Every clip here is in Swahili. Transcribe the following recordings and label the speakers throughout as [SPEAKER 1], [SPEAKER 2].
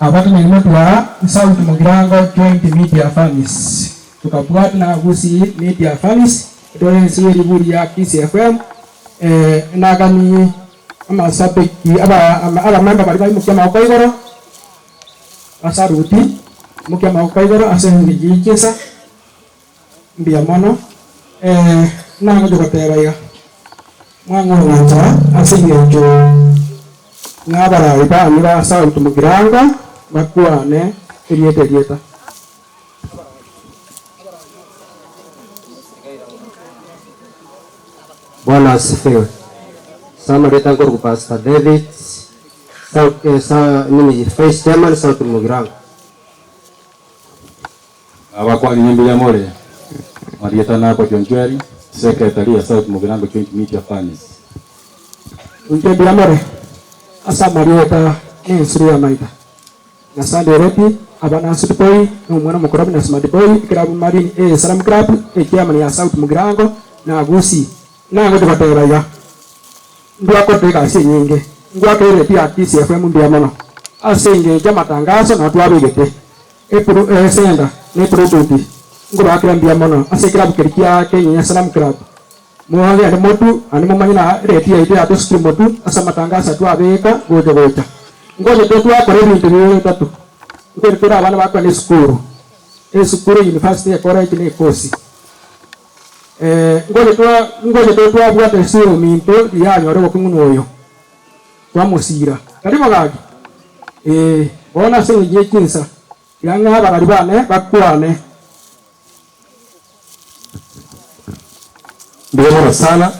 [SPEAKER 1] abatu ni mtu wa South Mugirango Joint Media Families tukabwata na gusi Media Families ndio siri buri ya Kisi FM na kami ama sabiki aba member bali mukia mauko igoro asaruti mukia mauko igoro asengi jikisa mbia mono na ngo jokotera ya mwango ngata asengi jo ngabara iba mira South Mugirango bakwane rieta
[SPEAKER 2] Bwana asifiwe. Sama kwa Pastor David mimi Vice Chairman South Mugirango.
[SPEAKER 3] Abakwa nyimbi ya mole Marieta nako Jonjweri Secretary ya South Mugirango Joint Media Families.
[SPEAKER 1] Nyimbi ya mole asa Marieta ni suru maita na sande repi abana sutpoi mwana mukorobi na smart boy club mari salam club chairman ya South Mugirango na gusi na ngoto batera ya ndwa ko teka sinyinge ngwa kere pia Kisi FM ndia mono asenge jama tangazo na twabegete senda ne product ngura akira ndia mono ase club kirikia Kenya Salam Club muhange ande motu ani mumanyina reti ya ite atoski motu asa matangazo twabeka goja ngoje tetu akore bintu tatu ngere tura abana bakwa ni skuru university college ni kosi ngoje twa bwate siro minto ya nyore bokungu oyo kwa musira karibu gagi bona se ngiye kinsa yanga barari bane bakwane
[SPEAKER 4] ndiye sana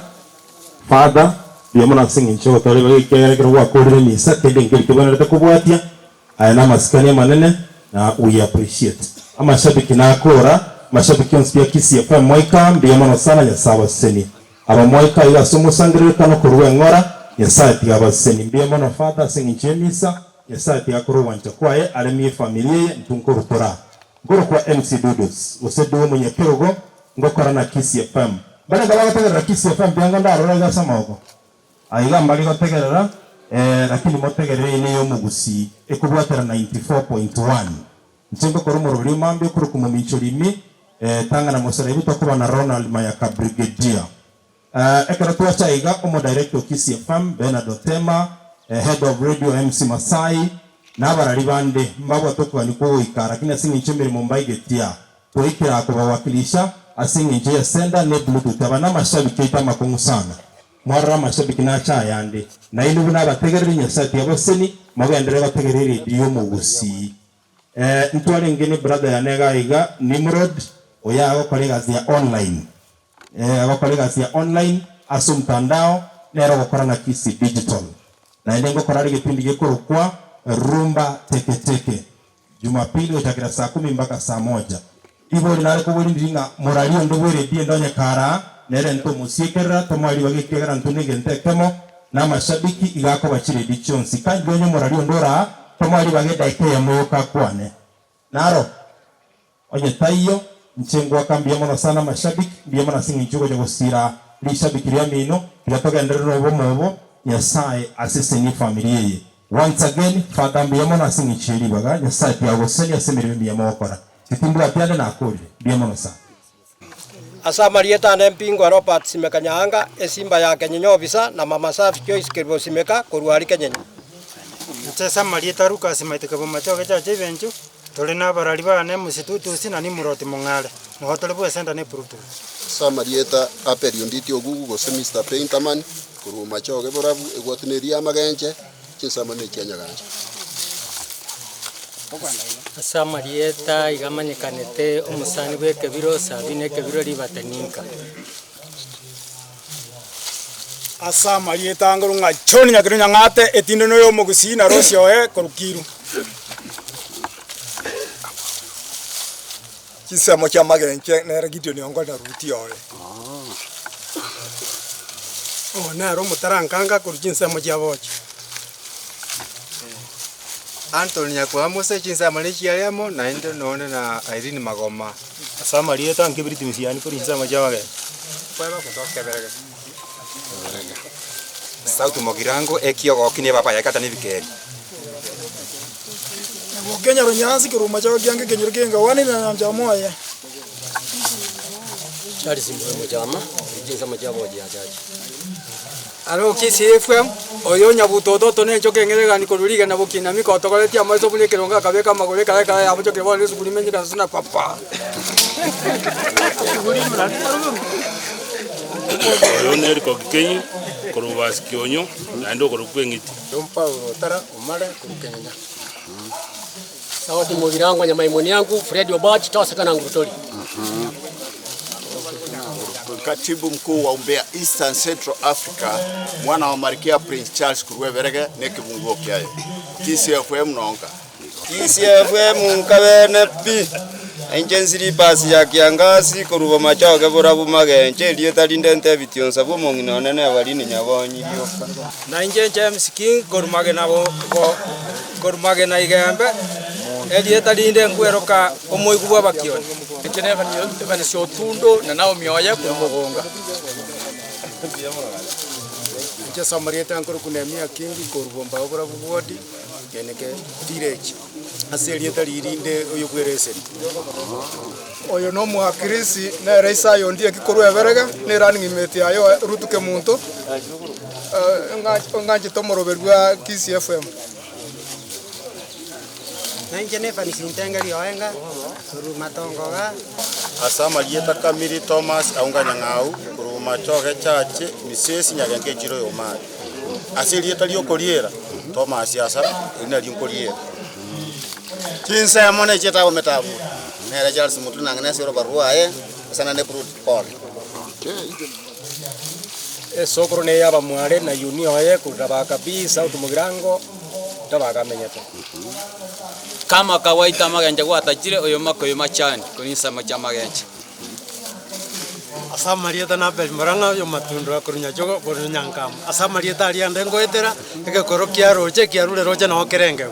[SPEAKER 4] father ndiye mwana singi ncho tole bakere kwa kore ni satende ngiri bana takubwatia ayana maskani manene na we appreciate ama shabiki na akora mashabiki onsikia Kisi FM moika ndiye mwana sana ya sawa seni aba moika ila sumu sangire kano kuruwe ngora ya sati aba seni ndiye mwana father singi chemisa ya sati akuru wancha kwae alemi familia ntunkuru tora ngoro kwa MC Dudos usedu mwenye kirogo ngokora na Kisi FM bana gaba tegera Kisi FM byanga ndaro ga samako aiga mbali ko tegera lakini motegere ni yo mugusi ekubwatera 94.1 nchimbe korumoro biri mambe kuru kumicho limi tanga na mosere bito kuba na Ronald Mayaka Brigadier ekara tuwa chaiga omo director Kisi FM Bernardo Tema head of radio MC Masai na barari bande mbabo tokwa ni ko ikara kina singi nchimbe Mumbai getia to ikira ko bawakilisha asingi nje senda ne bluetooth abana mashabiki itama kongu sana mwara mashabiki na cha yande na ilu buna bategereri nyasati yaboseni magendere bategereri dio mugusi ntwali ngene brother ya nega iga Nimrod oya abakolega ya online abakolega ya online asumtandao nero gukora na Kisi digital na ndengo korari gipindi gikorukwa rumba teke Jumapili utakira saa 10 mpaka saa 1 ibo linale ko buri ndinga moralio ndobere die ndonye kara nere nto musikera tomali bagikera ntunege ntekemo na mashabiki igako bachire dichonsi kandi onye moralio ndora tomali bageda ikeya moka kwane naro onye tayo nchengo akambia mona sana mashabiki bia mona singi nchugo jo gusira lishabiki ya mino kiratoka ndero no bomo Nyasaye asese ni familia ye once again father bia mona singi chiri baga Nyasaye pia goseni asemere bia mokora kitimbula piande na akori bia mona sana
[SPEAKER 5] asa Marieta na mpingo Robert Simekanyanga esimba ya Kenya visa na mama safi Joyce Kirbo Simeka koruari Kenya
[SPEAKER 6] Ntesa Marieta Lucas maiteka bomachoke cha chibenju tole na barali bane musitutu sina ni muroti mongale no tole bo senda ne prutu
[SPEAKER 7] sa Marieta aperi onditi ogugu go Mr Painterman kuru machoke borabu egwatineria magenje chinsa mane Kenya ganje
[SPEAKER 8] asa Marieta igamanyikanete omusani bwekebiro sabine kebiro libataninka
[SPEAKER 6] asa Marieta ngoro ngachoni nyakiro nyangate etinde no yo mugusi na rosio korukiru
[SPEAKER 9] Kisemo kya magenche nere gidio ni ongo na ruti yoe
[SPEAKER 6] nero mutarankanga kurujinsa kya boche
[SPEAKER 10] Anthony Nyakwamuse chinsa malichi yamo na ndo none na Irene Magoma
[SPEAKER 6] asa Marieta ngibiriti misiani kurujinsa majawage
[SPEAKER 10] kweba kutoka berege South Mugirango ekio gokine baba yakata ni vikeri
[SPEAKER 9] Kenya Runyansi kuruma chao kiange kenyur kenga wani na njamo ya.
[SPEAKER 8] Charles Mbwe mjama, jinsa mjabo ya jaji.
[SPEAKER 10] Alo KCFM oyo nyabutoto tone choke ngerega ni kuruliga na bukina miko tokoletia maiso bunye kironga kabeka magole kala kala ya bucho kebole sukuli menji kana papa.
[SPEAKER 11] Oyo neri ko Kenya kurubas kionyo ando kurukwengiti.
[SPEAKER 8] Dompa utara umale kurukenya. Sauti Mugirango nyama imoni yangu Fred Obach tosa kana ngutori.
[SPEAKER 7] Katibu mkuu wa Umbea Eastern Central Africa mwana wa Marikia Prince Charles Kuruweberege nekibunguo kyayo KCFM nonga KCFM nkabene pi enjensiri pasi ya kiangazi kuruba machoke burabu magenje lieta lindente bitionsa bomongino nene abalini nyabonyirio
[SPEAKER 10] Na njenje msiki korumage nabo korumage na igembe elieta linde nkweroka omoigubwa bakioni
[SPEAKER 8] Keneva ni shotundo na nao mioya kumugonga.
[SPEAKER 10] nje samarieta nkoro kunemia kingi korubomba obura bwodi keneke village aselieta lirinde oyo kwereseri
[SPEAKER 9] Oyo no muhakirisi na raisa yondie kikuruweberege ne running mate ayo rutuke muntu. Nganje tomoroberwa KCFM.
[SPEAKER 6] Nanje nefa nisintengeli oenga kuruma tongoga
[SPEAKER 7] Asama lieta Kamiri Thomas aunganya ngau kuruma choke chache misesi nyagenge jiro yomari aselieta liokoliera Thomas asa ina liokoliera Tinsa ya mone cheta wa metabu nere Charles mutu nangane sero barua sana ne protocol
[SPEAKER 5] Sokoro ne yaba mware na union kuraba kabisa utumugirango tabaga menyete
[SPEAKER 8] Kama kawaida magenje gwatajire oyo makoyo machani kunisa magenje.
[SPEAKER 6] asa marieta na bel maranga yo matundo akurunya jogo kurunya ngam asa marieta ali ande ngoetera eke korokia roje kiarule roje na okerenge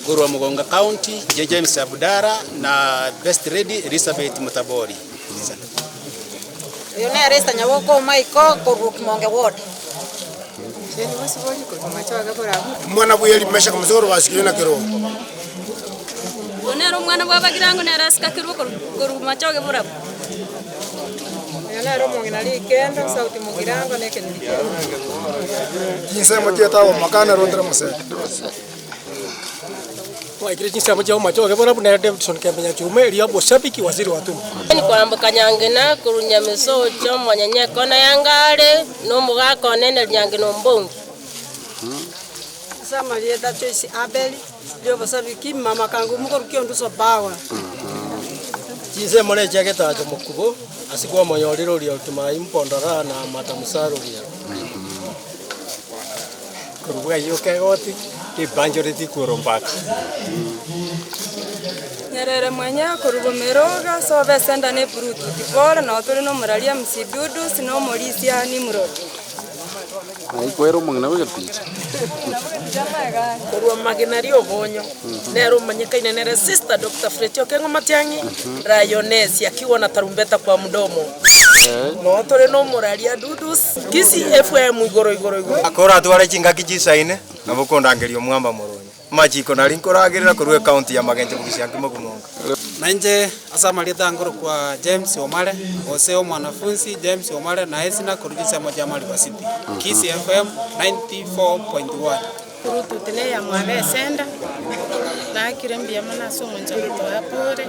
[SPEAKER 8] Guru wa Mugonga County James Abdara na Best Lady Elizabeth Mutabori.
[SPEAKER 12] Yo ne aresta nyaboko maiko koruk monge ward.
[SPEAKER 9] Mwana buyeli mesha kumzoro wasikina kiro.
[SPEAKER 12] Onero mwana bwa bagirango ne araska kiro koru machoge burabu. Yana romo nginali kenda sauti mugirango ne kenili.
[SPEAKER 9] Jinsa mtieta wa makana rondra mase.
[SPEAKER 5] Waikiri jinsa mjao machoge burabu ne Davidson Kembenya chume ria boshabiki waziri wa tumu
[SPEAKER 12] Ni kwamba kanyangena kurunya meso chomo nyenye kona yangale no mugako nene lyange no mbongi.
[SPEAKER 13] Sama lieta choisi abeli lyo basabiki mama kangu mukoro kiondu so bawa.
[SPEAKER 5] Jinse mone chake tajo mukubo asikwa monyoriro ria utumai mpondora na matamusaro ria Kuruga yoke oti ki banjoriti kurombaka
[SPEAKER 13] Nyerere mwenya kurugomeroga so besenda ne brutu dibora na otore no muralia msidudu sino molisia ni muro.
[SPEAKER 7] Aikwero mangna wegaticha
[SPEAKER 12] Kurwa maginario bonyo. Nero manyikaine nere sister Dr. Fletcher Kengo Matiangi Rayonesi akiwa na tarumbeta kwa mdomo. No tore no muralia dudus KCFM igoro.
[SPEAKER 10] akora tware chinga kijisaine na bukonda ngerio mwamba muronyi machiko na linkoragirira kurwe county ya magenje bugisiangi magumonga
[SPEAKER 6] nanje asa marieta ngoro kwa James Omale oseo mwanafunzi James Omale na esina kurudisha moja mali wa city KCFM 94.1
[SPEAKER 12] Kurutu tene ya mwale senda na kirembia mana so monjo to apore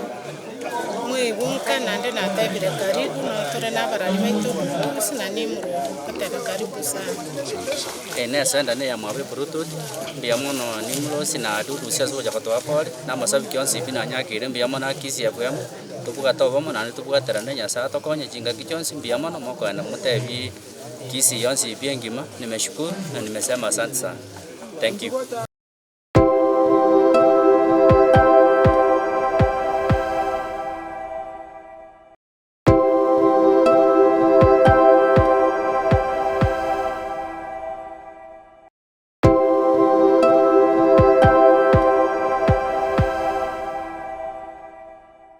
[SPEAKER 12] mwe bunka nande na tabire karibu na tore na barali metu sina ni muro katebe karibu sana
[SPEAKER 8] Ene senda ne ya mwabe Bluetooth mbia mono ni muro sina dudu sia soja kwa apore na masabi kionsi bina nyakire mbia mono KCFM tubuga tobo mono na tubuga terane nya sa tokonye jinga kichonsi mbia mono moko na mutebi KCFM yonsi biengima nimeshukuru na nimesema asante sana. Thank you.